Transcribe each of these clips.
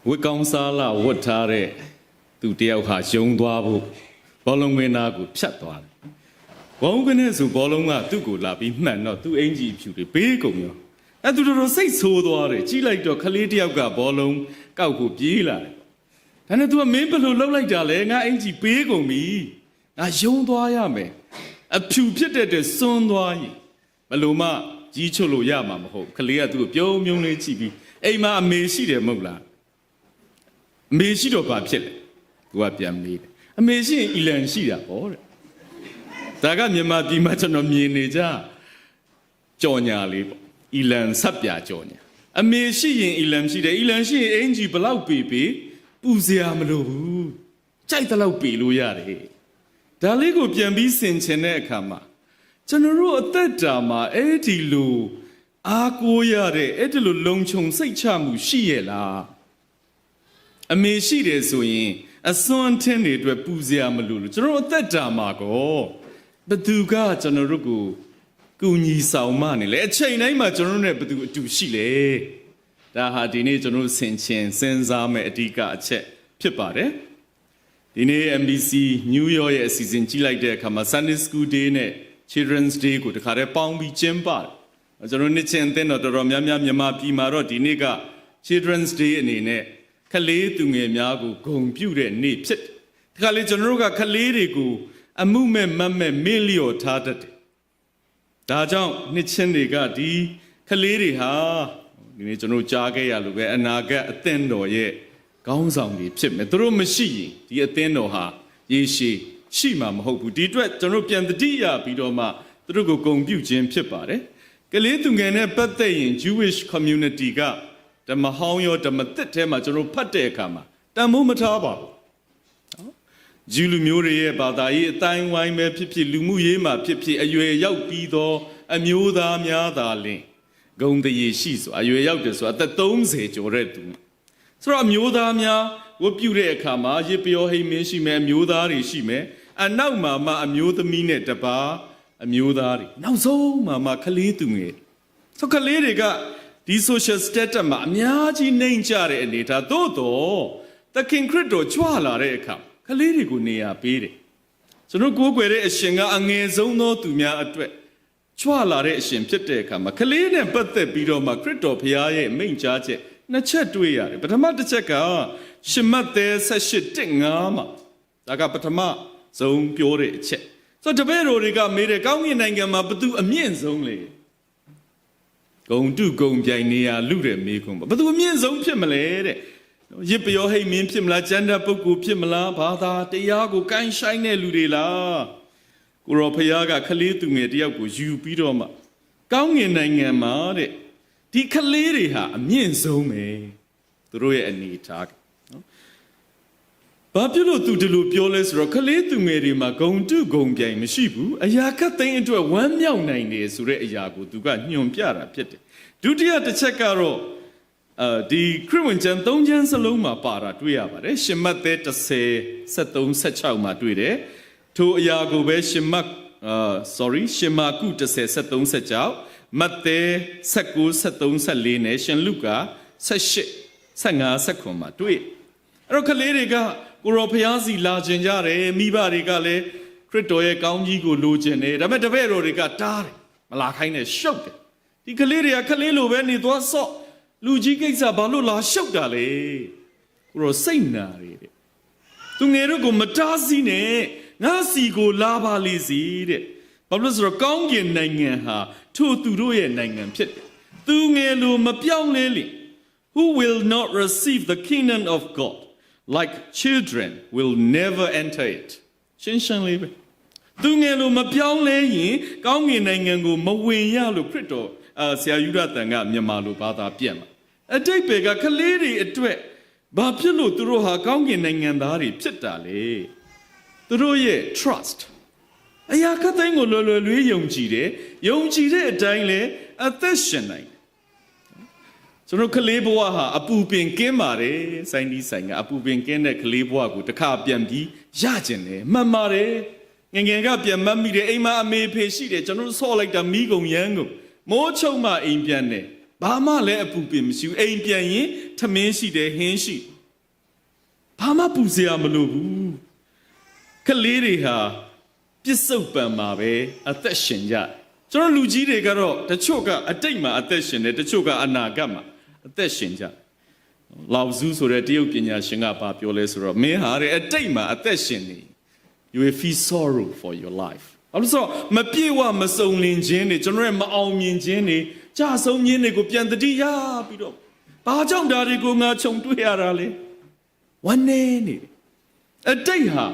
ဝတ်ကောင်းစားလာဝတ်ထားတဲ့သူတယောက်ဟာယုံသွားဖို့ဘောလုံးမင်းသားကိုဖြတ်သွားတယ်။ဘောလုံးကနေဆိုဘောလုံးကသူ့ကိုလာပြီးမှန်တော့သူ့အင်ကြီးဖြူတွေဘေးကုန်ရော။သူတော်စိတ်ဆိုးသွားတယ်။ကြီးလိုက်တော့ခလေးတယောက်ကဘောလုံးကောက်ကိုပြေးလာတယ်။ဒါနဲ့ तू ကမင်းဘယ်လိုလှုပ်လိုက်တာလဲငါအင်ကြီးဘေးကုန်ပြီ။ငါယုံသွားရမယ်။အဖြူဖြစ်တဲ့စွန်းသွားရင်ဘယ်လိုမှကြီးချွတ်လို့ရမှာမဟုတ်။ခလေးကသူ့ကိုပြုံးပြုံးလေးကြည့်ပြီးအိမ်မှာအမေရှိတယ်မဟုတ်လား။အမေရှိတော့ဘာဖြစ်လဲ။ तू ကပြန်မေးတယ်။အမေရှိရင်အီလန်ရှိတာပေါ့တဲ့။ဒါကမြန်မာပြည်မှာကျွန်တော်မြင်နေကြကြော်ညာလေးပေါ့။အီလန်ဆက်ပြကြော်ညာ။အမေရှိရင်အီလန်ရှိတယ်။အီလန်ရှိရင်အင်ဂျီဘလောက်ပေပူစရာမလိုဘူး။ကြိုက်တဲ့လောက်ပေလို့ရတယ်။ဒါလေးကိုပြန်ပြီးဆင်ခြင်တဲ့အခါမှာကျွန်တော်တို့အသက်တာမှာအဲ့ဒီလိုအားကိုးရတဲ့အဲ့ဒီလိုလုံခြုံစိတ်ချမှုရှိရဲ့လား။အမေရှိတယ်ဆိုရင်အစွမ်းထင်းတွေအတွက်ပူစရာမလိုလို့ကျွန်တော်အသက်တာမှာကောဘသူကကျွန်တော်တို့ကိုကူညီဆောင်မနေလေအချိန်တိုင်းမှာကျွန်တော်တို့ ਨੇ ဘသူအတူရှိလေဒါဟာဒီနေ့ကျွန်တော်တို့ဆင်ခြင်စဉ်းစားမဲ့အဓိကအချက်ဖြစ်ပါတယ်ဒီနေ့ MBC New York ရဲ့အစီအစဉ်ကြီးလိုက်တဲ့အခါမှာ Sunday School Day နဲ့ Children's Day ကိုတခါတည်းပေါင်းပြီးကျင်းပတယ်ကျွန်တော်နှစ်ချင်းအသင်းတော်တော်များများမြန်မာပြည်မှာတော့ဒီနေ့က Children's Day အနေနဲ့ခလေးသူငယ်များကိုဂုဏ်ပြုတဲ့နေ့ဖြစ်တယ်။ဒါကလေကျွန်တော်တို့ကခလေးတွေကိုအမှုမဲ့မတ်မဲ့မေ့လျော့ထားတတ်တယ်။ဒါကြောင့်နှစ်ချင်းတွေကဒီခလေးတွေဟာဒီနေ့ကျွန်တော်ကြားခဲ့ရလို့ပဲအနာဂတ်အသင်းတော်ရဲ့ခေါင်းဆောင်တွေဖြစ်မယ်။သူတို့မရှိရင်ဒီအသင်းတော်ဟာရေရှည်ရှိမှာမဟုတ်ဘူး။ဒီအတွက်ကျွန်တော်ပြန်တတိယပြီးတော့မှသူတို့ကိုဂုဏ်ပြုခြင်းဖြစ်ပါတယ်။ကလေးသူငယ်နဲ့ပတ်သက်ရင် Jewish community ကဓမ္မဟောင်းရောဓမ္မသစ်ထဲမှာကျွန်တော်ဖတ်တဲ့အခါမှာတန်ဖိုးမထားပါဘူး။ဂျူးလူမျိုးတွေရဲ့ဘာသာရေးအတိုင်းဝိုင်းပဲဖြစ်ဖြစ်လူမှုရေးမှာဖြစ်ဖြစ်အရွယ်ရောက်ပြီးသောအမျိုးသားများသာလင်ဂုဏ်တရေရှိစွာအရွယ်ရောက်တယ်ဆိုအသက်30ကျော်တဲ့သူဆိုတော့အမျိုးသားများဝတ်ပြုတဲ့အခါမှာရစ်ပျောဟိမင်းရှိမယ်အမျိုးသားတွေရှိမယ်အနောက်မှာမှအမျိုးသမီးနဲ့တပါအမျိုးသားတွေနောက်ဆုံးမှာခလေးသူငယ်ဆိုခလေးတွေကဒီ social status မှာအများကြီးနှိမ့်ကြတဲ့အနေထားသို့တော့သခင်ခရစ်တော်ကြွလာတဲ့အခါခလေးတွေကိုနေရာပေးတယ်ကျွန်တော်ကိုးကွယ်တဲ့အရှင်ကအငယ်ဆုံးသောသူများအတွက်ကြွလာတဲ့အရှင်ဖြစ်တဲ့အခါမှာခလေးနဲ့ပတ်သက်ပြီးတော့မှခရစ်တော်ဘုရားရဲ့မိန့်ကြားချက်နှစ်ချက်တွေ့ရတယ်ပထမတစ်ချက်ကရှမတ်သဲ 18:5 မှာဒါကပထမဆုံးပြောတဲ့အချက်ဆိုတော့တပည့်တော်တွေကမေးတယ်ကောင်းကင်နိုင်ငံမှာဘသူအမြင့်ဆုံးလဲဂုံတုဂုံပြိုင်နေရလူတဲ့မေးခွန်းပါဘသူအမြင့်ဆုံးဖြစ်မလဲတဲ့ရစ်ပျောဟိတ်မင်းဖြစ်မလားကျမ်းတဲ့ပုဂ္ဂိုလ်ဖြစ်မလားဘာသာတရားကိုကိုင်းဆိုင်တဲ့လူတွေလားကိုရောဖျားကခလေးသူငယ်တယောက်ကိုယူပြီးတော့မှကောင်းငင်နိုင်ငံမှာတဲ့ဒီခလေးတွေဟာအမြင့်ဆုံးပဲသူတို့ရဲ့အနေထားနော်ဘာဖြစ်လို့သူဒီလိုပြောလဲဆိုတော့ခလေးသူငယ်တွေမှာဂုံတုဂုံပြိုင်မရှိဘူးအရာခတ်သိမ်းအတွက်ဝမ်းမြောက်နိုင်တယ်ဆိုတဲ့အရာကိုသူကညွှန်ပြတာဖြစ်တယ်ဒုတိယတစ်ချက်ကတော့ဒီခရစ်ဝင်ကျမ်း၃ကျမ်းစလုံးမှာပါတာတွေ့ရပါတယ်ရှမတ်သဲ 10:73-16 မှာတွေ့တယ်ထိုအရာကိုပဲရှမာကု 10:73-16 မဿဲ 19:73-14 နဲ့ရှင်လုကာ 18:15-19 မှာတွေ့အဲ့တော့ကလေးတွေကကိုရောဖျားစီလာခြင်းကြတယ်မိဘတွေကလည်းခရစ်တော်ရဲ့ကောင်းကြီးကိုလိုချင်တယ်ဒါပေမဲ့တပည့်တော်တွေကတားတယ်မလာခိုင်းနဲ့ရှုပ်တယ်ဒီကလေးတွေကခလေးလိုပဲနေသွားဆော့လူကြီးကိစ္စဘာလို့လာရှုပ်တာလဲကိုရောစိတ်နာတယ်တဲ့သူငယ်တို့ကိုမတားစီနဲ့ငါစီကိုလာပါလေစီတဲ့ဘာလို့ဆိုတော့ကောင်းကင်နိုင်ငံဟာထိုသူတို့ရဲ့နိုင်ငံဖြစ်တယ်သူငယ်လိုမပြောင်းလဲလေ Who will not receive the kingdom of God like children will never enter it ရှင်းရှင်းလေးပဲသူငယ်လိုမပြောင်းလဲရင်ကောင်းကင်နိုင်ငံကိုမဝင်ရလို့ခရစ်တော်ဆရာယူရတန်ကမြန်မာလိုဘာသာပြန်မှာအတိတ်ပဲကခလေးတွေအတွက်ဘာဖြစ်လို့သူတို့ဟာကောင်းကင်နိုင်ငံသားတွေဖြစ်တာလဲသူတို့ရဲ့ trust အရာခတ်သိမ်းကိုလွယ်လွယ်လေးယုံကြည်တယ်ယုံကြည်တဲ့အတိုင်းလဲအသက်ရှင်နိုင်ကျွန်တော်ကလေးဘဝဟာအပူပင်ကင်းပါတယ်စိုင်းဒီဆိုင်ကအပူပင်ကင်းတဲ့ကလေးဘဝကိုတစ်ခါပြန်ပြီးရကျင်တယ်မှန်ပါတယ်ငငယ်ကပြန်မှတ်မိတယ်အိမ်မှာအမေဖေရှိတယ်ကျွန်တော်ဆော့လိုက်တာမိကုံရမ်းကိုမိုးချုံမှအိမ်ပြန်တယ် ဘာမှလည်းအပူပင်မရှိဘူးအိမ်ပြန်ရင်ထမင်းရှိတယ်ဟင်းရှိဘာမှပူစရာမလိုဘူးကလေးတွေဟာပြစ္ဆုတ်ပံမှာပဲအသက်ရှင်ကြကျွန်တော်လူကြီးတွေကတော့တချို့ကအတိတ်မှာအသက်ရှင်တယ်တချို့ကအနာဂတ်မှာအသက်ရှင်ကြလောက်ဇူးဆိုတဲ့တရုတ်ပညာရှင်ကဘာပြောလဲဆိုတော့မင်းဟာတဲ့အတိတ်မှာအသက်ရှင်နေ you will feel sorrow for your life အဲ့လိုဆိုမပြေဝမစုံလင်ခြင်းတွေကျွန်တော်ရဲ့မအောင်မြင်ခြင်းတွေကြာဆုံးခြင်းတွေကိုပြန်တတိယပြီးတော့ဘာကြောင့်ဒါတွေကိုငါခြုံတွေ့ရတာလဲဝမ်းနေနေအတိတ်ဟာ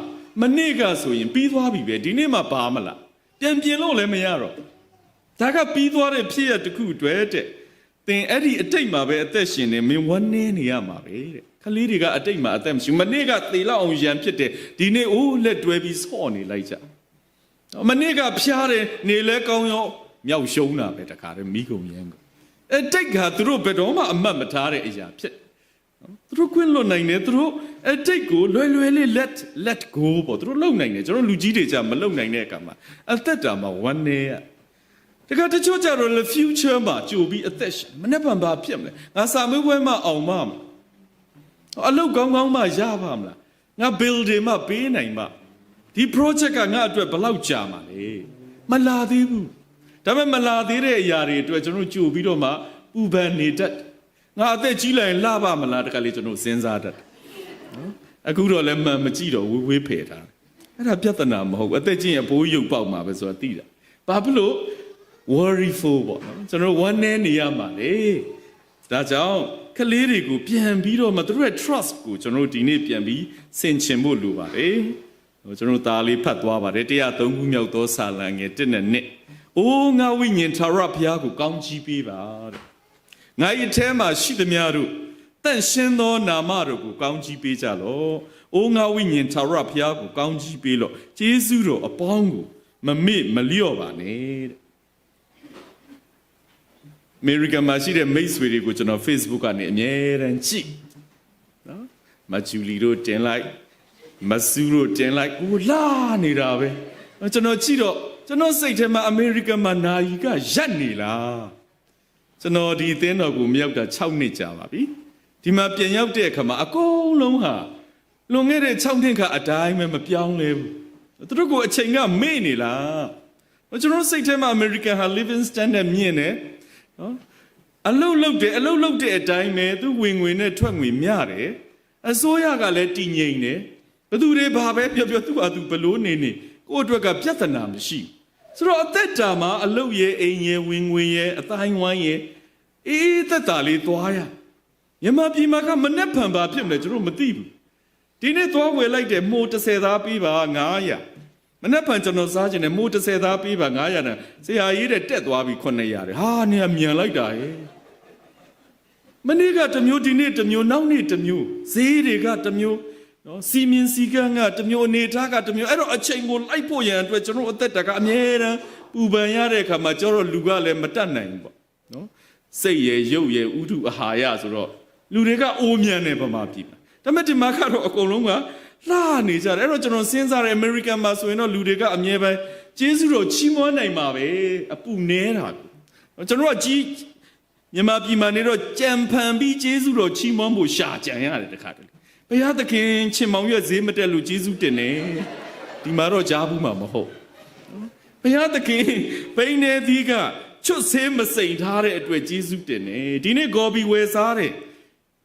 မနေ့ကဆိုရင်ပြီးသွားပြီပဲဒီနေ့မှပါမလားပြန်ပြင်လို့လည်းမရတော့ဒါကပြီးသွားတဲ့ဖြစ်ရတစ်ခုအတွက်တဲ့သင်အဲ့ဒီအတိတ်မှာပဲအသက်ရှင်နေမင်းဝမ်းနေနေရမှာပဲတဲ့ခလေးတွေကအတိတ်မှာအသက်မရှိမနေ့ကသေလောက်အောင်ရံဖြစ်တယ်ဒီနေ့အိုးလက်တွဲပြီးဆော့နေလိုက်ကြမနေ့ကဖျားတယ်နေလဲကောင်းရောမြောက်ရှုံးတာပဲတခါတည်းမိကုန်ရမ်းအတိတ်ကသူတို့ဘယ်တော့မှအမှတ်မထားတဲ့အရာဖြစ်သူတို့ကွင်းလွတ်နိုင်တယ်သူတို့အတိတ်ကိုလွယ်လွယ်လေး let go ပေါ့သူတို့လုံနိုင်တယ်ကျွန်တော်လူကြီးတွေကြမလုံနိုင်တဲ့အခါမှာအသက်တာမှာဝမ်းနေရတခါတချို့ကြတော့ the future မှာကြိုပြီးအသက်ရှင်မနေ့ကဘာဖြစ်မလဲငါစာမေးပွဲမှာအောင်မမအလုပ်ကောင်းကောင်းမှရပါမလားငါ building မှာပေးနိုင်မှာဒီ project ကငါအတွက်ဘယ်လောက်ကြာမှာလဲမလာသေးဘူးဒါပေမဲ့မလာသေးတဲ့အရာတွေအတွက်ကျွန်တော်ကြိုပြီးတော့မှပူပန်နေတတ်ငါအသက်ကြီးလာရင်လှပါမလားတခါလေကျွန်တော်စဉ်းစားတတ်နော်အခုတော့လည်းမှန်မကြည့်တော့ဝေးဖယ်ထားအဲ့ဒါပြဿနာမဟုတ်ဘူးအသက်ကြီးရင်အဘိုးရုပ်ပေါက်မှာပဲဆိုတာသိတာဘာဖြစ်လို့ worryful ပေါ့နော်ကျွန်တော်ဝမ်းနေနေရမှာလေဒါကြောင့်ကလေးတွေကိုပြန်ပြီးတော့မှသူတို့ရဲ့ trust ကိုကျွန်တော်ဒီနေ့ပြန်ပြီးဆင်ခြင်ဖို့လိုပါတယ်ကျွန်တော်သားလေးဖတ်သွားပါတယ်103ခုမြောက်သောစာလံငယ်1နဲ့2အိုးငါဝိညာဉ်ထာဝရဘုရားကိုကောင်းချီးပေးပါတဲ့ငါ၏အထဲမှာရှိသမျှတို့တန့်ရှင်းသောနာမတော်ကိုကောင်းချီးပေးကြလော့အိုးငါဝိညာဉ်ထာဝရဘုရားကိုကောင်းချီးပေးလော့ကျေးဇူးတော်အပေါင်းကိုမမေ့မလျော့ပါနဲ့တဲ့အမေရိကန်မှာရှိတဲ့မိတ်ဆွေတွေကိုကျွန်တော် Facebook ကနေအမြဲတမ်းကြည့်နော်မဂျူလီတို့တင်လိုက်မဆူတို့တင်လိုက်ကိုလာနေတာပဲကျွန်တော်ကြည့်တော့ကျွန်တော်စိတ်ထဲမှာအမေရိကန်မှာနာယီကရက်နေလားကျွန်တော်ဒီအသင်းတော်ကိုမရောက်တာ6နှစ်ကြာပါပြီဒီမှာပြန်ရောက်တဲ့အခါမှာအကုန်လုံးဟာလွန်ခဲ့တဲ့6နှစ်ကအတိုင်းပဲမပြောင်းလဲဘူးသူတို့ကိုအချိန်ကမေ့နေလားကျွန်တော်စိတ်ထဲမှာအမေရိကန်ဟာ living standard မြင့်နေနော်အလုတ်လုတ်တဲ့အတိုင်းပဲသူဝင်ငွေနဲ့ထွက်ငွေမျှတယ်အစိုးရကလည်းတည်ငြိမ်တယ်ဘသူတွေဘာပဲပြောသူဟာသူဘလို့နေကိုယ့်အတွက်ကပြဿနာမရှိဆိုတော့အသက်တာမှာအလုတ်ရဲ့အိမ်ရဲ့ဝင်ငွေရဲ့အတိုင်းဝိုင်းရဲ့အေးသက်တာလေးသွားရမြန်မာပြည်မှာကမနဲ့ဖန်ပါဖြစ်မလဲကျွန်တော်မသိဘူးဒီနေ့သွားဝယ်လိုက်တယ်မိုး30သားပေးပါ900မနဲ့ဖန်ကျွန်တော်စားခြင်းနဲ့မိုး30သားပေးပါ900နဲ့ဆရာကြီးတဲ့တက်သွားပြီ900တယ်ဟာနေမြန်လိုက်တာဟဲ့မနေ့ကတစ်မျိုးဒီနေ့တစ်မျိုးနောက်နေ့တစ်မျိုးဈေးတွေကတစ်မျိုးနော်စီမင်းစီကန်းကတစ်မျိုးအနေထားကတစ်မျိုးအဲ့တော့အချိန်ကိုလိုက်ဖို့ရန်အတွက်ကျွန်တော်အသက်တာကအမြဲတမ်းပူပန်ရတဲ့အခါမှာကျွန်တော်လူကလည်းမတတ်နိုင်ဘူးပေါ့နော်စိတ်ရဲ့ရုပ်ရဲ့ဥဒုအာဟာရဆိုတော့လူတွေကအိုးမြန်နေပမာပြီဒါပေမဲ့ဒီမှာကတော့အကုန်လုံးကလှနေကြတယ်အဲ့တော့ကျွန်တော်စဉ်းစားတယ်အမေရိကန်မှာဆိုရင်တော့လူတွေကအမြဲပဲကျေးဇူးတော်ချီးမွမ်းနိုင်မှာပဲအပူနေတာကျွန်တော်ကကြီးမြန်မာပြည်မှာနေတော့ကြံဖန်ပြီးကျေးဇူးတော်ချီးမွမ်းဖို့ရှာကြံရတယ်တခါတည်းဘုရားသခင်ချင်မောင်ရွက်ဈေးမတက်လို့ကျေးဇူးတင်တယ်ဒီမှာတော့ကြားဘူးမှာမဟုတ်ဘုရားသခင်ဘိန်းနေသီးကချွတ်ဆေးမစိန်ထားတဲ့အတွက်ကျေးဇူးတင်တယ်ဒီနေ့ဂေါ်ဘီဝယ်စားတယ်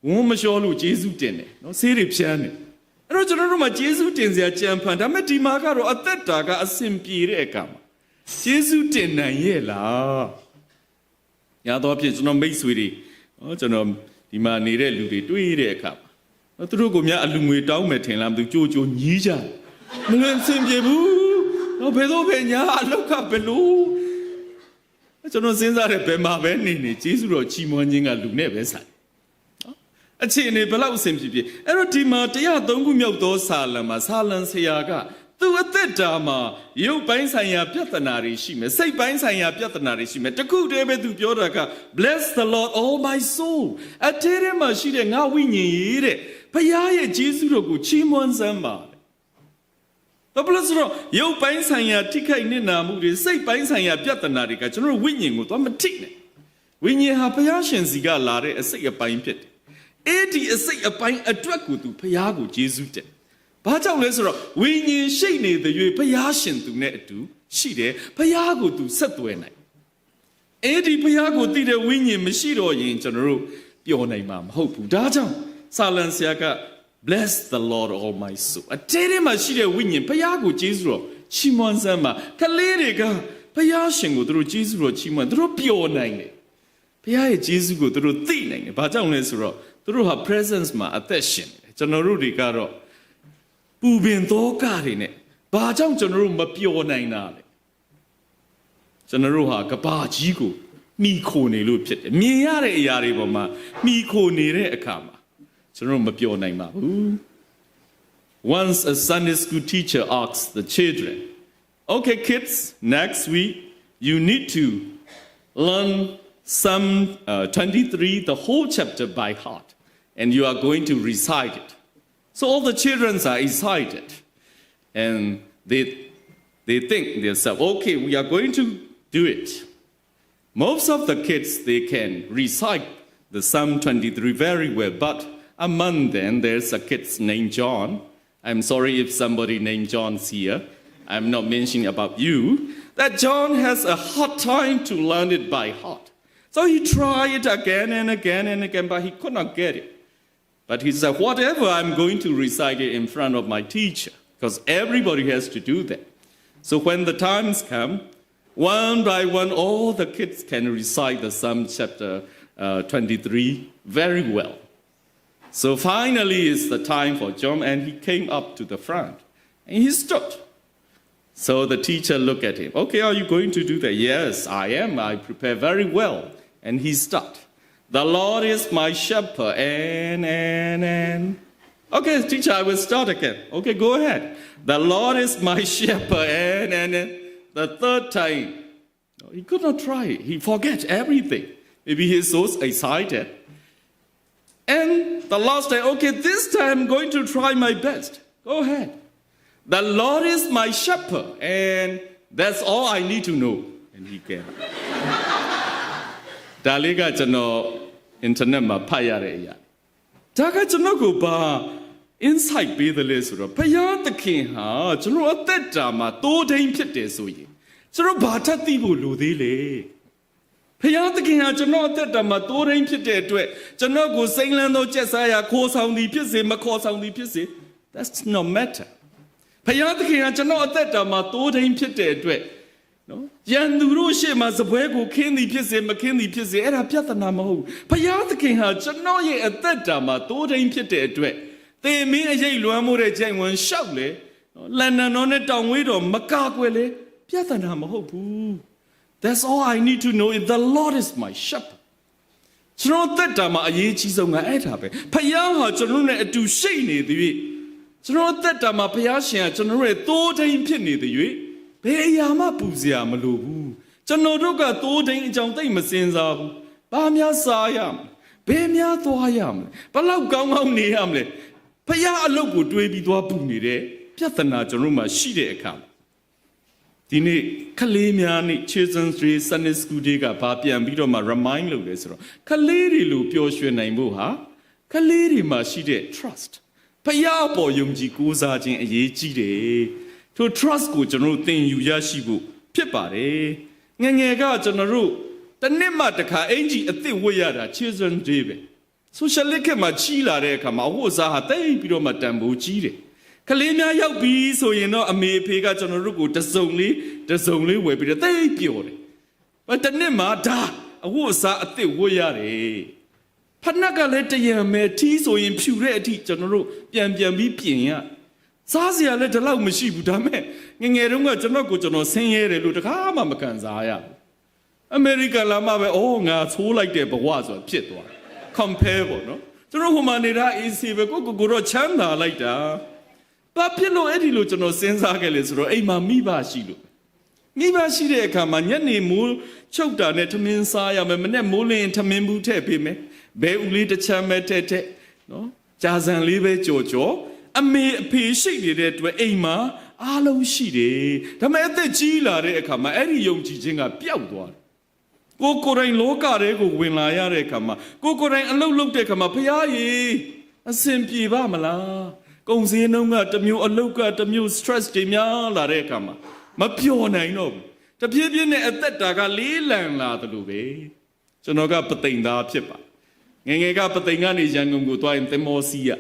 ဝန်းမလျှောလို့ကျေးဇူးတင်တယ်နော်ဆေးတွေဖြန်းတယ်အဲ့တော့ကျွန်တော်တို့မှာကျေးဇူးတင်စရာကြံဖန်ဒါပေမဲ့ဒီမှာကတော့အသက်တာကအစင်ပြေတဲ့အခါမှာကျေးဇူးတင်နိုင်ရဲ့လားရတော့ဖြစ်ကျွန်တော်မိတ်ဆွေတွေကျွန်တော်ဒီမှာနေတဲ့လူတွေတွေ့တဲ့အခါမှာသူတို့ကများအလူငွေတောင်းမယ်ထင်လားမသိကြိုးကြိုးညီးကြမလွယ်စင်ပြေဘူးတော့ဘယ်တော့ပဲညာအလောက်ကဘယ်လိုကျွန်တော်စဉ်းစားတယ်ဘယ်မှာပဲနေကျေးဇူးတော်ချီးမွမ်းခြင်းကလူနဲ့ပဲဆိုင်အခြေအနေဘယ်လောက်အဆင်ပြေပြေအဲ့တော့ဒီမှာ103ခုမြောက်သောစာလံမှာစာလံဆရာကသူအသက်တာမှာရုပ်ပိုင်းဆိုင်ရာပြဿနာတွေရှိမယ်စိတ်ပိုင်းဆိုင်ရာပြဿနာတွေရှိမယ်တခုတည်းပဲသူပြောတာက bless the Lord all my soul အထဲထဲမှာရှိတဲ့ငါဝိညာဉ်ရေးတဲ့ဘုရားရဲ့ကျေးဇူးတော်ကိုချီးမွမ်းစမ်းပါတော့ဘယ်လိုဆိုတော့ရုပ်ပိုင်းဆိုင်ရာထိခိုက်နစ်နာမှုတွေစိတ်ပိုင်းဆိုင်ရာပြဿနာတွေကကျွန်တော်ဝိညာဉ်ကိုသွားမထိနဲ့ ဝိညာဉ်ဟာဘုရားရှင်စီကလာတဲ့အစိတ်အပိုင်းဖြစ်တယ်အဲ့ဒီအစိတ်အပိုင်းအတွက်ကိုသူဘုရားကိုယေရှုတယ်ဘာကြောင့်လဲဆိုတော့ဝိညာဉ်ရှိနေတဲ့၍ဘုရားရှင်သူနဲ့အတူရှိတယ်ဘုရားကိုသူဆက်သွယ်နိုင်အဲ့ဒီဘုရားကိုသိတဲ့ဝိညာဉ်မရှိတော့ရင်ကျွန်တော်တို့ပျော်နိုင်မှာမဟုတ်ဘူးဒါကြောင့်စာလံဆရာက bless the Lord all my soul အတဲထဲမှာရှိတဲ့ဝိညာဉ်ဘုရားကိုယေရှုတော်ချီးမွမ်းစမ်းမှာကလေးတွေကဘုရားရှင်ကိုသူတို့ယေရှုတော်ချီးမွမ်းသူတို့ပျော်နိုင်တယ်ဘုရားရဲ့ယေရှုကိုသူတို့သိနိုင်တယ်ဘာကြောင့်လဲဆိုတော့သူတို့ဟာ presence မှာအသက်ရှင်တယ်ကျွန်တော်တို့တွေကတော့ပူပင်သောကတွေနဲ့ဘာကြောင့်ကျွန်တော်တို့မပျော်နိုင်တာလဲကျွန်တော်တို့ဟာကဘာကြီးကိုမိခိုနေလို့ဖြစ်တယ်မြင်ရတဲ့အရာတွေပေါ်မှာမိခိုနေတဲ့အခါမှာကျွန်တော်တို့မပျော်နိုင်ပါဘူး Once a Sunday school teacher asked the children okay kids next week you need to learn Psalm 23 the whole chapter by heart and you are going to recite it so all the children are excited and they think themselves okay we are going to do it most of the kids they can recite the Psalm 23 very well but among them there's a kid named John I'm sorry if somebody named John's here I'm not mentioning about you that John has a hard time to learn it by heart so he tried it again and again and again but he could not get it but he said whatever I'm going to recite it in front of my teacher because everybody has to do that so when the times come one by one all the kids can recite the Psalm chapter 23 very well so finally it's the time for John and he came up to the front and he stood so the teacher looked at him okay are you going to do that yes I am I prepare very well and he started the Lord is my shepherd and okay teacher I will start again okay go ahead the Lord is my shepherd and the third time he could not try it he forget everything maybe he's so excited and the last time okay this time I'm going to try my best go ahead the Lord is my shepherd and that's all I need to know and he came ဒါလေးကကျွန်တော် internet မှာဖတ်ရတဲ့အရာဒါကကျွန်တော်ကိုပါ insight ပေးတယ်လေဆိုတော့ဘုရားသခင်ဟာကျွန်တော်အသက်တာမှာတိုးထိန်ဖြစ်တယ်ဆိုရင်ကျွန်တော်ဘာထပ်သိဖို့လိုသေးလဲဘုရားသခင်ဟာကျွန်တော်အသက်တာမှာတိုးထိန်ဖြစ်တဲ့အတွက်ကျွန်တော်ကိုစိမ့်လန်းသောကျက်စားရာခိုးဆောင်သည်ဖြစ်စေမခေါ်ဆောင်သည်ဖြစ်စေ that's no matter ဘုရားသခင်ဟာကျွန်တော်အသက်တာမှာတိုးထိန်ဖြစ်တဲ့အတွက်နော်ယန်သူတို့ရှေ့မှာစပွဲကိုခင်းသည်ဖြစ်စေမခင်းသည်ဖြစ်စေအဲ့ဒါပြဿနာမဟုတ်ဘုရားသခင်ဟာကျွန်တော်ရဲ့အသက်တာမှာတိုးထိန်ဖြစ်တဲ့အတွက်သေမင်းအရေးလွမ်းမိုးတဲ့ကြိုင်ဝင်ရှောက်လေလန်ဒန်တော်နဲ့တောင်ဝေးတော်မကာကွယ်လေပြဿနာမဟုတ်ဘူး That's all I need to know is the Lord is my shepherd ကျွန်တော်သက်တာမှာအရေးကြီးဆုံးကအဲ့ဒါပဲဖယားဟာကျွန်တော်နဲ့အတူရှိနေသည်ကျွန်တော်သက်တာမှာဖယားရှင်ကကျွန်တော်ရဲ့တိုးထိန်ဖြစ်နေသည်ဘယ်အရာမှပူစရာမလိုဘူးကျွန်တော်တို့ကတိုးထိန်အကြောင်းသိမစင်စားဘူးဘာများစားရမလဲဘယ်များသွားရမလဲဘလောက်ကောင်းကောင်းနေရမလဲဖယားအလုပ်ကိုတွေးပြီးသွားပူနေတဲ့ပြဿနာကျွန်တော်မှရှိတဲ့အခါဒီနေ့ခလေးများနေ့ Children's Day Sunday School Day ကဘာပြန်ပြီးတော့မှ remind လုပ်လဲဆိုတော့ခလေးတွေလိုပျော်ရွှင်နိုင်ဖို့ဟာခလေးတွေမှာရှိတဲ့ trust ဖယားပေါ်ယုံကြည်ကိုးစားခြင်းအရေးကြီးတယ်ထို trust ကိုကျွန်တော်တို့သင်ယူရရှိဖို့ဖြစ်ပါတယ်ငယ်ငယ်ကကျွန်တော်တို့တစ်နှစ်မှတစ်ခါအင်ကြီးအသစ်ဝတ်ရတာ Children's Day ပဲ social လက်ကမှာကြီးလာတဲ့အခါမှာဝတ်စားဟာတိတ်ပြီးတော့မှတန်ဖိုးကြီးတယ်ကလေးများရောက်ပြီဆိုရင်တော့အမေအဖေကကျွန်တော်တို့ကိုတစုံလေးဝယ်ပြီးတော့တိတ်ပျော်တယ်။ဘာတနေ့မှဒါအဝတ်အစားအသစ်ဝတ်ရတယ်။ဖနက်ကလည်းတရံမဲ့ထီးဆိုရင်ဖြူတဲ့အထိကျွန်တော်တို့ပြန်ပြီးပြင်ရ။စားစရာလည်းဒီလောက်မရှိဘူးဒါမဲ့ငယ်တုန်းကကျွန်တော်ဆင်းရဲတယ်လို့တခါမှမကန်စားရဘူး။အမေရိကန်လာမှပဲအော်ငါသိုးလိုက်တဲ့ဘဝဆိုတာဖြစ်သွားတယ်။ compare ပေါ့နော်။ကျွန်တော်ဟိုမှာနေတာ AC ပဲကိုတော့ချမ်းသာလိုက်တာ။ဘာဖြစ်လို့အဲ့ဒီလိုကျွန်တော်စဉ်းစားခဲ့လဲဆိုတော့အိမ်မှာမိဘရှိလို့မိဘရှိတဲ့အခါမှာညနေမိုးချုပ်တာနဲ့ထမင်းစားရမယ်မနေ့မိုးလင်းထမင်းဘူးထည့်ပေးမယ်ဘဲဦးလေးတစ်ချမ်းပဲထည့်နော်ကြာစံလေးပဲကြော်အမေအဖေရှိနေတဲ့အတွက်အိမ်မှာအားလုံးရှိတယ်ဒါပေမဲ့အသက်ကြီးလာတဲ့အခါမှာအဲ့ဒီယုံကြည်ခြင်းကပျောက်သွားတယ် ကိုယ်တိုင်လောကတွေကိုဝင်လာရတဲ့အခါမှာကိုယ်တိုင်အလုပ်လုပ်တဲ့အခါမှာဖျားရည်အစင်ပြေပါမလားကုန်စည်နှုန်းကတစ်မျိုးအလုပ်ကတစ်မျိုး stress တွေများလာတဲ့အခါမှာမပျော်နိုင်တော့ဘူးတဖြည်းဖြည်းနဲ့အသက်တာကလေးလံလာတယ်လို့ပဲကျွန်တော်ကပသိမ်သားဖြစ်ပါငယ်ငယ်ကပသိမ်ကနေရန်ကုန်ကိုသွားရင်သင်္ဘောစီးရ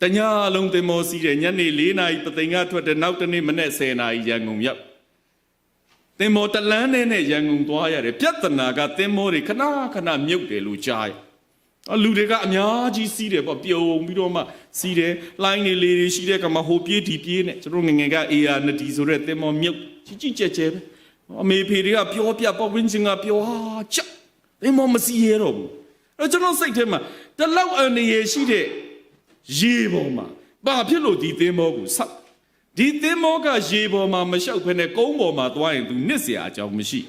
တညလုံးသင်္ဘောစီးတယ်ညနေ4 နာရီပသိမ်ကထွက်တယ်နောက်တနေ့မနေ့10 နာရီရန်ကုန်ရောက်သင်္ဘောတလန်းနဲ့ရန်ကုန်သွားရတယ်ပြဿနာကသင်္ဘောတွေခဏမြုပ်တယ်လို့ကြားရလူတွေကအများကြီးစီးတယ်ပေါ့ပြုံပြီးတော့မှစီးတယ်လိုင်းနေလေတွေရှိတဲ့ကမှဟိုပြေးဒီပြေးနဲ့ကျွန်တော်ငငယ်က AR နဒီဆိုတဲ့သင်္ဘောမြုပ်ကြီးကြဲပဲအမေဖေတွေကပြောပြပေါ့ဝင်းချင်းကပြောဟာချက်သင်္ဘောမစီးရတော့ဘူးအဲ့ကျွန်တော်စိတ်ထဲမှာတလောက်အနေရရှိတဲ့ရေပေါ်မှာဘာဖြစ်လို့ဒီသင်္ဘောကိုဆောက်ဒီသင်္ဘောကရေပေါ်မှာမလျှောက်ဖ ೇನೆ ကုန်းပေါ်မှာသွားရင်သူနစ်เสียအကြောင်းမရှိ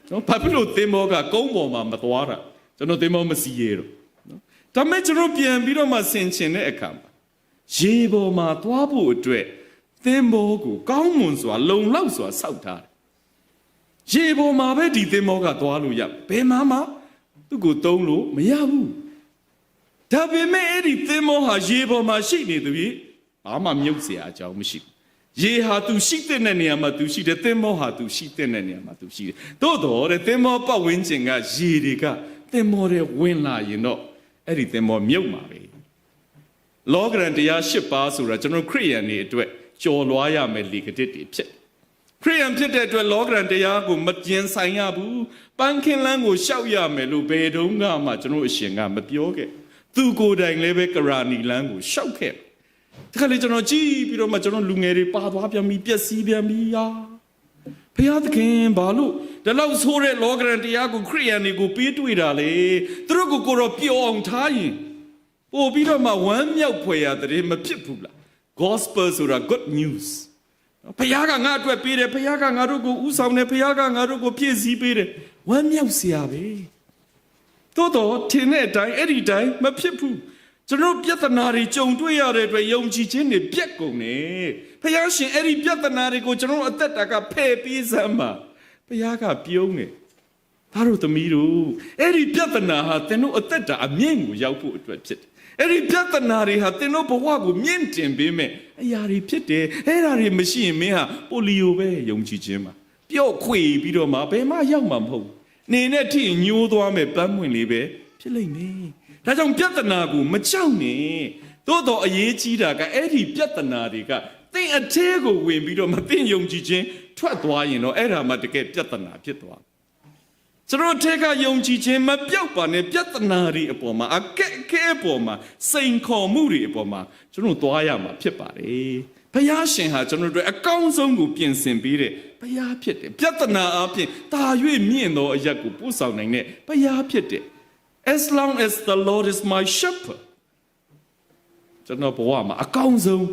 နော်ဘာဖြစ်လို့သင်္ဘောကကုန်းပေါ်မှာမသွားတာကျွန်တော်သင်္ဘောမစီးရတော့နော်ဒါမဲ့ကျွန်တော်ပြန်ပြီးတော့မှဆင်ခြင်တဲ့အခါမှာရေပေါ်မှာသွားဖို့အတွက်သင်္ဘောကိုကောင်းမွန်စွာလုံလောက်စွာဆောက်ထားတယ်ရေပေါ်မှာပဲဒီသင်္ဘောကသွားလို့ရဘယ်မှသူ့ကိုတုံးလို့မရဘူးဒါပေမဲ့အဲ့ဒီသင်္ဘောဟာရေပေါ်မှာရှိနေသူကြီးဘာမှမြုပ်เสียအကြောင်းမရှိဘူးရေဟာသူရှိတဲ့နေရာမှာသူရှိတယ်သင်္ဘောဟာသူရှိတဲ့နေရာမှာသူရှိတယ်သို့တော်တဲ့သင်္ဘောပတ်ဝန်းကျင်ကရေတွေကသင်္ဘောတွေဝင်လာရင်တော့အဲ့ဒီသင်္ဘောမြုပ်မှာပဲလောကရန်တရား၈ပါးဆိုတာကျွန်တော်ခရစ်ယာန်တွေအတွက်ကြော်လွှားရမယ်လေကတစ်တွေဖြစ်ခရစ်ယာန်ဖြစ်တဲ့အတွက်လောကရန်တရားကိုမကျင်ဆိုင်ရဘူးပန်းခင်းလန်းကိုရှောက်ရမယ်လို့ဘယ်တုန်းကမှကျွန်တော်အရှင်ကမပြောခဲ့သူကိုယ်တိုင်လည်းပဲကရာနီလန်းကိုရှောက်ခဲ့တခါလေကျွန်တော်ကြည့်ပြီးတော့မှကျွန်တော်လူငယ်တွေပါသွားပြန်ပြီးပျက်စီးပြန်ပြီးဟာဖျားသခင်ဘာလို့ဒီလောက်ဆိုးတဲ့လောကရန်တရားကိုခရစ်ယာန်တွေကိုပေးတွေ့တာလေသူတို့ကိုတော့ပျော်အောင်ထားရင်ပို့ပြီးတော့မှဝမ်းမြောက်ဖွယ်ရတဲ့မဖြစ်ဘူးလား gospel ဆိုတာ good news ဖျားကငါအတွက်ပေးတယ်ဖျားကငါတို့ကိုဥဆောင်တယ်ဖျားကငါတို့ကိုပြည့်စည်ပေးတယ်ဝမ်းမြောက်စရာပဲတော့ထင်တဲ့အတိုင်းအဲ့ဒီတိုင်းမဖြစ်ဘူးကျွန်တော်ပြဿနာတွေကြုံတွေ့ရတဲ့အတွက်ယုံကြည်ခြင်းတွေပြက်ကုန်တယ်ဖျားရှင်အဲ့ဒီပြဿနာတွေကိုကျွန်တော်အသက်တာကဖယ်ပေးစမ်းပါဖျားကပြုံးတယ်သားတို့သမီးတို့အဲ့ဒီပြဿနာဟာသင်တို့အသက်တာအမြင့်ကိုရောက်ဖို့အတွက်ဖြစ်တယ်အဲ့ဒီပြဿနာတွေဟာသင်တို့ဘဝကိုမြင့်တင်ပေးမယ်အရာတွေဖြစ်တယ်အဲ့ဒါတွေမရှိရင်မင်းဟာပိုလီယိုပဲယုံကြည်ခြင်းမှာပျော့ခွေပြီးတော့မှဘယ်မှရောက်မှာမဟုတ်နေနဲ့ထိညိုးသွားမယ်ပန်းပွင့်လေးပဲဖြစ်လိမ့်မယ်ဒါကြောင့်ပြဿနာကိုမကြောက်နဲ့သို့တော်အရေးကြီးတာကအဲ့ဒီပြဿနာတွေကသင်အထဲကိုဝင်ပြီးတော့မသင်ယုံကြည်ခြင်းထွက်သွားရင်တော့အဲ့ဒါမှတကယ်ပြဿနာဖြစ်သွားကျွန်တော်ထဲကယုံကြည်ခြင်းမပြောက်ပါနဲ့ပြဿနာတွေအပေါ်မှာအခက်အခဲအပေါ်မှာစိန်ခေါ်မှုတွေအပေါ်မှာကျွန်တော်သွားရမှာဖြစ်ပါတယ်ဘုရားရှင်ဟာကျွန်တော်တို့အကောင်းဆုံးကိုပြင်ဆင်ပေးတဲ့ဘုရားဖြစ်တယ်ပြဿနာအပြင်တာ၍မြင့်သောအရာကိုပို့ဆောင်နိုင်တဲ့ဘုရားဖြစ်တယ်As long as the Lord is my shepherd ကျွန်တော်ဘဝမှာအကောင်းဆုံး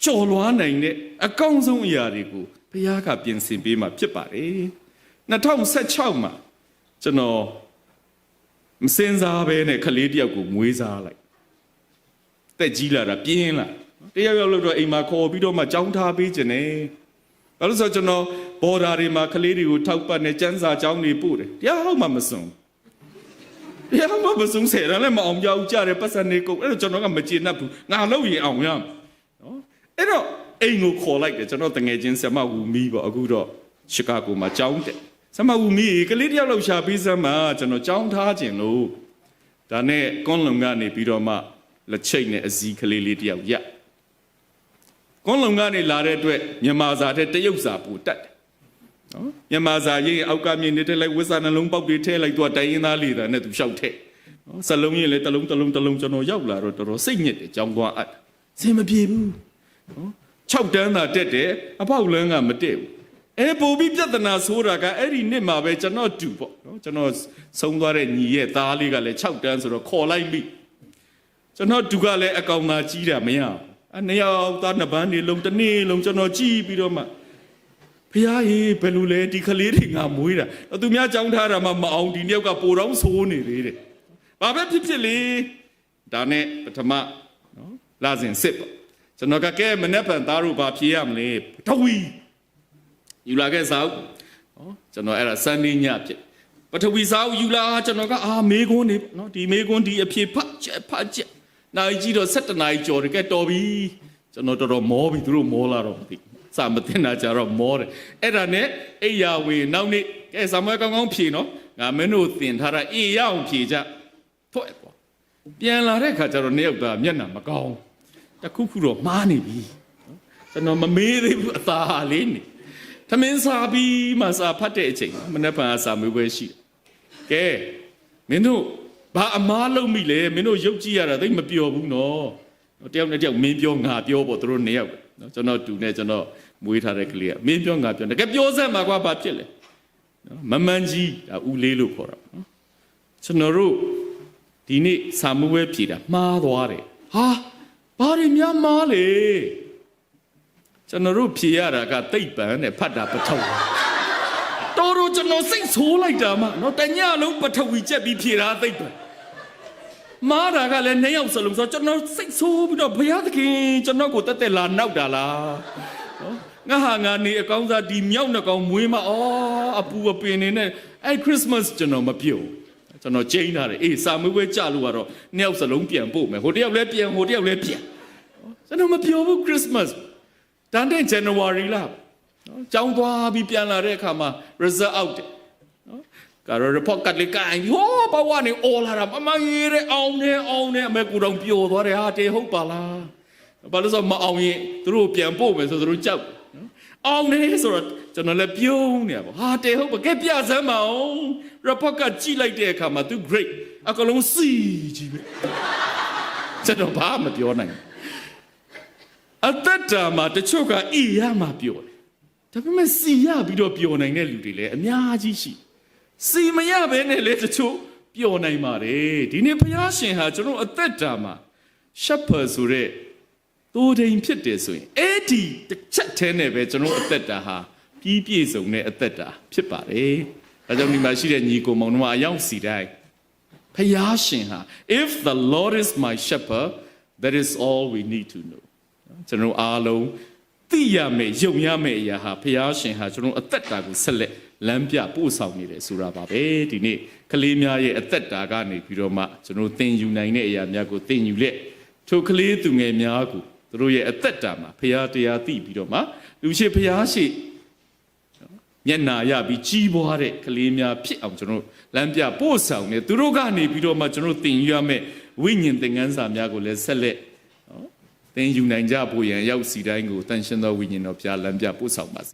ကြော်လွှားနိုင်တဲ့အကောင်းဆုံးအရာတွေကိုဘုရားကပြင်ဆင်ပေးမှာဖြစ်ပါတယ်2016မှာကျွန်တော်မစင်စားပဲနဲ့ခလေးတယောက်ကိုမွေးစားလိုက်တက်ကြီးလာတာပြင်းလာတယောက်လို့တော့အိမ်မှာခေါ်ပြီးတော့မှကြောင်းထားပေးခြင်းနဲ့ဘာလို့ဆိုကျွန်တော်ဘော်ဒါတွေမှာခလေးတွေကိုထောက်ပတ်နဲ့စန်းစာကြောင်းတွေပို့တယ်တရားဟုတ်မှမစွန်တရားမှမစွန်ဆယ်တယ်လည်းမအောင်ကြောက်ကြတယ်ပတ်စံနေကုန်အဲ့တော့ကျွန်တော်ကမကျေနပ်ဘူးငါလို့ရင်အောင်ရနော်အဲ့တော့အိမ်ကိုခေါ်လိုက်တယ်ကျွန်တော်တငယ်ချင်းဆမဝူမီပေါ့အခုတော့ရှီကာဂိုမှာကြောင်းတယ်ဆမဝူမီကလေးတယောက်လောက်ရှာပေးစမ်းမှာကျွန်တော်ကြောင်းထားခြင်းလို့ဒါနဲ့ကွန်လုံကနေပြီးတော့မှလက်ချိတ်နဲ့အစည်းကလေးလေးတယောက်ရကွန်လုံကနေလာတဲ့အတွက်မြန်မာစာတဲ့တရုတ်စာပူတတ်တယ်နော်မြန်မာစာရေးအောက်ကမြင်နေတဲ့လိုက်ဝစ်စာနှလုံးပေါက်တွေထဲလိုက်တော့တိုင်းရင်းသားလေတာနဲ့သူလျှောက်ထဲနော်စလုံးရင်လည်းတလုံးကျွန်တော်ရောက်လာတော့တော်တော်စိတ်ညစ်တယ်ကြောင်းသွားအပ်စင်မပြေဘူးနော်6တန်းသာတက်တယ်အပေါက်လန်းကမတက်ဘူးပို့ပြီးပြဿနာဆိုတာကအဲ့ဒီနှစ်မှာပဲကျွန်တော်တူပေါ့နော်ကျွန်တော်ဆုံးသွားတဲ့ညီရဲ့သားလေးကလည်း6တန်းဆိုတော့ခေါ်လိုက်ပြီကျွန်တော်တူကလည်းအကောင်သာကြီးတာမရဘူးနှစ်ယောက်သားနှစ်ပန်းနေလုံးတစ်နေ့လုံးကျွန်တော်ကြည့်ပြီးတော့မှဖះကြီးဘယ်လိုလဲဒီကလေးတွေငါမွေးတာသူများကြောင်းထားတာမှမအောင်ဒီနှစ်ယောက်ကပိုတော့ဆိုးနေသေးတယ်ဘာပဲဖြစ်လေဒါနဲ့ပထမနော်လာစဉ်စစ်ပေါ့ကျွန်တော်ကကဲမနေ့ဖန်သားတို့ဘာဖြေရမလဲတဝီယူလာခဲ့စားနော်ကျွန်တော်အဲ့ဒါစန်နေညဖြစ် ပထဝီစာအုပ်ယူလာကျွန်တော်ကမေကွန်းနေနော်ဒီမေကွန်းဒီအဖြေဖတ်ချက်နိုင်ကြည့်တော့7နာရီကျော်တယ်ကဲတော်ပြီကျွန်တော်တော်မောပြီသူတို့မောလာတော့မသိစာမတင်တာကြတော့မောတယ်အဲ့ဒါနဲ့အိယာဝေနောက်နေ့ကဲစာမွဲကောင်းကောင်းဖြေနော်ငါမင်းတို့သင်ထားတာအေးရအောင်ဖြေကြထွက်သွားပြန်လာတဲ့ခါကျတော့နှစ်ယောက်သားမျက်နှာမကောင်းတခုခုတော့မှားနေပြီကျွန်တော်မမေးသေးဘူးအသာလေးနေသမင်းစာပြီးမှစာဖတ်တဲ့အချိန်မနေ့ကစာမေးပွဲရှိကဲမင်းတို့ဘာအမားလုံးမိလဲမင်းတို့ရုပ်ကြည့်ရတာသိမပျော်ဘူးနော်တယောက်နဲ့တယောက်မင်းပြောငါပြောပေါ့သူတို့နှစ်ယောက်နော်ကျွန်တော်တူနဲ့ကျွန်တော်မွေးထားတဲ့ကလေးကမင်းပြောငါပြောတကယ်ပြောစမ်းမှာကွာဘာဖြစ်လဲနော်မမန်းကြီးဒါဦးလေးလို့ခေါ်တာနော်ကျွန်တော်တို့ဒီနေ့စာမေးပွဲဖြေတာမှားသွားတယ်ဟာဘာတွေများမှားလဲကျွန်တော်တို့ဖြေရတာကသိပ်ပန်နဲ့ဖတ်တာပထုံတော်ကျွန်တော်စိတ်ဆိုးလိုက်တာမှနော်တညလုံးပထဝီချက်ပြီးဖြေတာသိပ်ပန်မားတာကလည်းနှစ်ယောက်စလုံးဆိုကျွန်တော်စိတ်ဆိုးပြီးတော့ဘုရားသခင်ကျွန်တော်ကိုတက်တက်လာနောက်တာလားနော်ငါနေအကောင်းစားဒီမြောက်နှကောင်မွေးမအပူအပင်နေနဲ့အဲ့ခရစ်စမတ်ကျွန်တော်မပြုတ်ကျွန်တော်ကျင်းထားတယ်အေးစာမေးပွဲကြလို့ကတော့နှစ်ယောက်စလုံးပြန်ပို့မယ်ဟိုတယောက်လည်းပြန်ဟိုတယောက်လည်းပြန်ကျွန်တော်မပြောဘူးခရစ်စမတ်တန်တဲ့ January လားနော်ကျောင်းသွားပြီးပြန်လာတဲ့အခါမှာ result out တယ်နော်ကာရော report ကလေးကိုင်းဟောဘဝနေအော်လာတာမရေးတဲ့အောင်နေအမေကူတော်ပျော်သွားတယ်ဟာတေဟုတ်ပါလားဘာလို့ဆိုမအောင်ရင်သူတို့ပြန်ပို့မယ်ဆိုသူတို့ကြောက်နော်အောင်နေဆိုတော့ကျွန်တော်လည်းပြုံးနေပါဟာတေဟုတ်ပါကဲပြစမ်းမအောင် report ကကြည့်လိုက်တဲ့အခါမှာသူ great အကလုံးစီကြီးပဲကျွန်တော်ဘာမှပြောနိုင်အသက်တာမှာတချို့ကအေးရမှာပြောတယ်ဒါပေမဲ့စီရပြီးတော့ပြောနိုင်တဲ့လူတွေလည်းအများကြီးရှိစီမရဘဲနဲ့လေတချို့ပြောနိုင်ပါတယ်ဒီနေ့ဘုရားရှင်ဟာကျွန်တော်အသက်တာမှာ shepherd ဆိုတဲ့တိုးတိမ်ဖြစ်တယ်ဆိုရင်အဲ့ဒီတစ်ချက်တည်းနဲ့ပဲကျွန်တော်အသက်တာဟာပြီးပြည့်စုံတဲ့အသက်တာဖြစ်ပါတယ်ဒါကြောင့်ဒီမှာရှိတဲ့ညီကိုမောင်တို့အယောက်စီတိုင်းဘုရားရှင်ဟာ if the Lord is my shepherd that is all we need to knowကျွန်တော်အားလုံးသိရမယ့်ယုံရမယ့်အရာဟာဘုရားရှင်ဟာကျွန်တော်အသက်တာကိုဆက်လက်လမ်းပြပို့ဆောင်နေတယ်ဆိုတာပါပဲဒီနေ့ကလေးများရဲ့အသက်တာကနေပြီးတော့မှကျွန်တော်သင်ယူနိုင်တဲ့အရာများကိုသင်ယူလက်ထိုကလေးသူငယ်များကိုသူတို့ရဲ့အသက်တာမှာဘုရားတရားသိပြီးတော့မှလူရှိဘုရားရှိမျက်နာရပြီးကြီးပွားတဲ့ကလေးများဖြစ်အောင်ကျွန်တော်လမ်းပြပို့ဆောင်နေသူတို့ကနေပြီးတော့မှကျွန်တော်သင်ယူရမယ့်ဝိညာဉ်သင်ခန်းစာများကိုလည်းဆက်လက်သင်ယူနိုင်ကြဖို့ရန်ရောက်စီတိုင်းကိုတန်ရှင်းသောဝိညာဉ်တော်ပြလမ်းပြပို့ဆောင်ပါစေ